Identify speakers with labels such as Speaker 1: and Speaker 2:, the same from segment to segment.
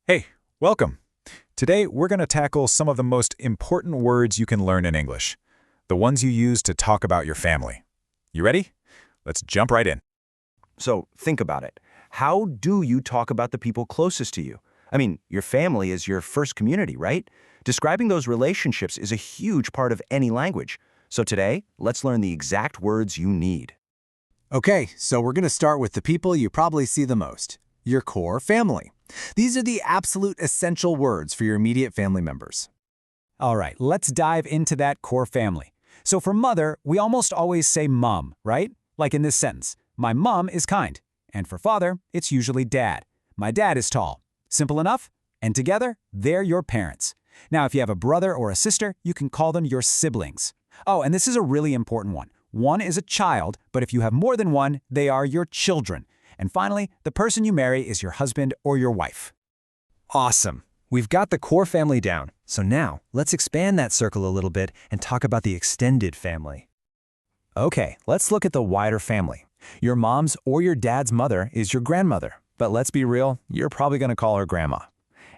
Speaker 1: Hey, welcome. Today, we're going to tackle some of the most important words you can learn in English, the ones you use to talk about your family. You ready? Let's jump right in.
Speaker 2: So think about it. How do you talk about the people closest to you? I mean, your family is your first community, right? Describing those relationships is a huge part of any language. So today, let's learn the exact words you need.
Speaker 3: Okay, so we're going to start with the people you probably see the most, your core family. These are the absolute essential words for your immediate family members.
Speaker 4: All right, let's dive into that core family. So for mother, we almost always say mom, right? Like in this sentence, my mom is kind. And for father, it's usually dad. My dad is tall. Simple enough? And together, they're your parents. Now, if you have a brother or a sister, you can call them your siblings. Oh, and this is a really important one. One is a child, but if you have more than one, they are your children. And finally, the person you marry is your husband or your wife.
Speaker 5: Awesome. We've got the core family down. So now, let's expand that circle a little bit and talk about the extended family. Okay, let's look at the wider family. Your mom's or your dad's mother is your grandmother. But let's be real, you're probably going to call her grandma.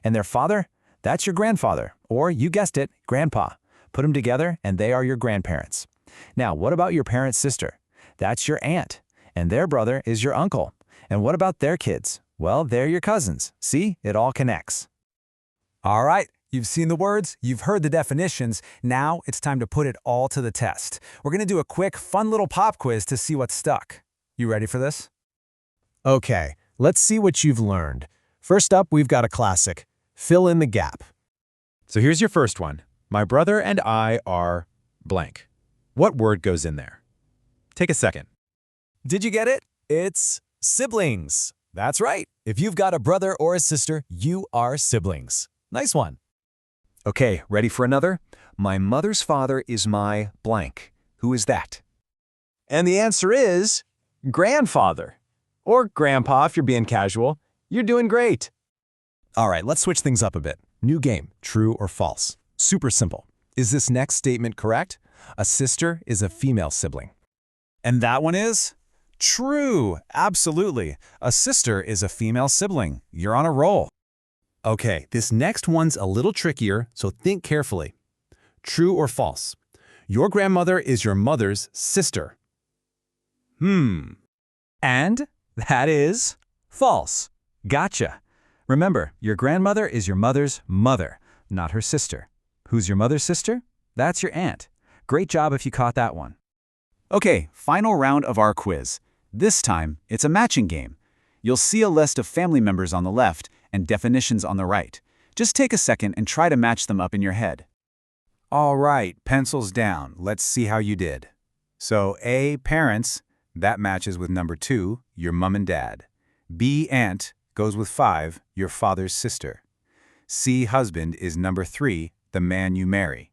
Speaker 5: And their father? That's your grandfather, or you guessed it, grandpa. Put them together and they are your grandparents. Now, what about your parent's sister? That's your aunt. And their brother is your uncle. And what about their kids? Well, they're your cousins. See, it all connects.
Speaker 4: All right, you've seen the words, you've heard the definitions. Now it's time to put it all to the test. We're going to do a quick, fun little pop quiz to see what's stuck. You ready for this?
Speaker 3: Okay, let's see what you've learned. First up, we've got a classic. Fill in the gap.
Speaker 1: So here's your first one. My brother and I are blank. What word goes in there? Take a second.
Speaker 3: Did you get it? It's siblings. That's right. If you've got a brother or a sister, you are siblings. Nice one.
Speaker 5: Okay, ready for another? My mother's father is my blank. Who is that?
Speaker 3: And the answer is grandfather. Or grandpa if you're being casual. You're doing great. All right, let's switch things up a bit. New game, true or false. Super simple. Is this next statement correct? A sister is a female sibling.
Speaker 4: And that one is? True, absolutely. A sister is a female sibling. You're on a roll.
Speaker 3: Okay, this next one's a little trickier, so think carefully. True or false? Your grandmother is your mother's sister.
Speaker 4: And that is false. Gotcha. Remember, your grandmother is your mother's mother, not her sister. Who's your mother's sister? That's your aunt. Great job if you caught that one. Okay, final round of our quiz. This time, it's a matching game. You'll see a list of family members on the left and definitions on the right. Just take a second and try to match them up in your head. All right, pencils down. Let's see how you did. So A, parents, that matches with number 2, your mom and dad. B, aunt, goes with 5, your father's sister. C, husband, is number 3, the man you marry.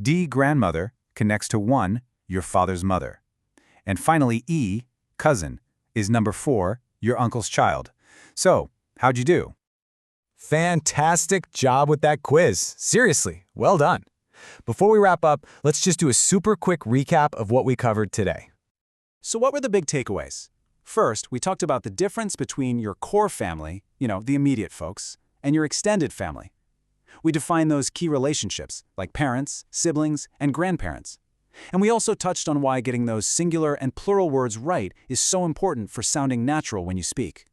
Speaker 4: D, grandmother, connects to 1, your father's mother. And finally, E, cousin, is number 4, your uncle's child. So, how'd you do?
Speaker 3: Fantastic job with that quiz. Seriously, well done. Before we wrap up, let's just do a super quick recap of what we covered today.
Speaker 4: So what were the big takeaways? First, we talked about the difference between your core family, the immediate folks, and your extended family. We defined those key relationships, like parents, siblings, and grandparents. And we also touched on why getting those singular and plural words right is so important for sounding natural when you speak.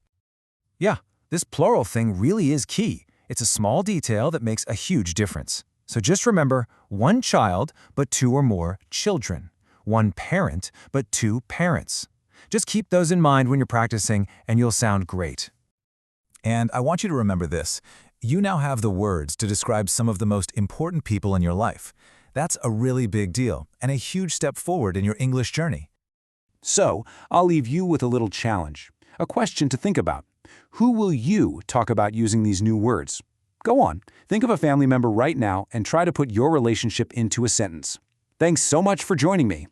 Speaker 3: Yeah, this plural thing really is key. It's a small detail that makes a huge difference. So just remember, one child, but 2 or more children. One parent, but 2 parents. Just keep those in mind when you're practicing, and you'll sound great.
Speaker 1: And I want you to remember this. You now have the words to describe some of the most important people in your life. That's a really big deal and a huge step forward in your English journey.
Speaker 4: So, I'll leave you with a little challenge, a question to think about. Who will you talk about using these new words? Go on, think of a family member right now and try to put your relationship into a sentence. Thanks so much for joining me.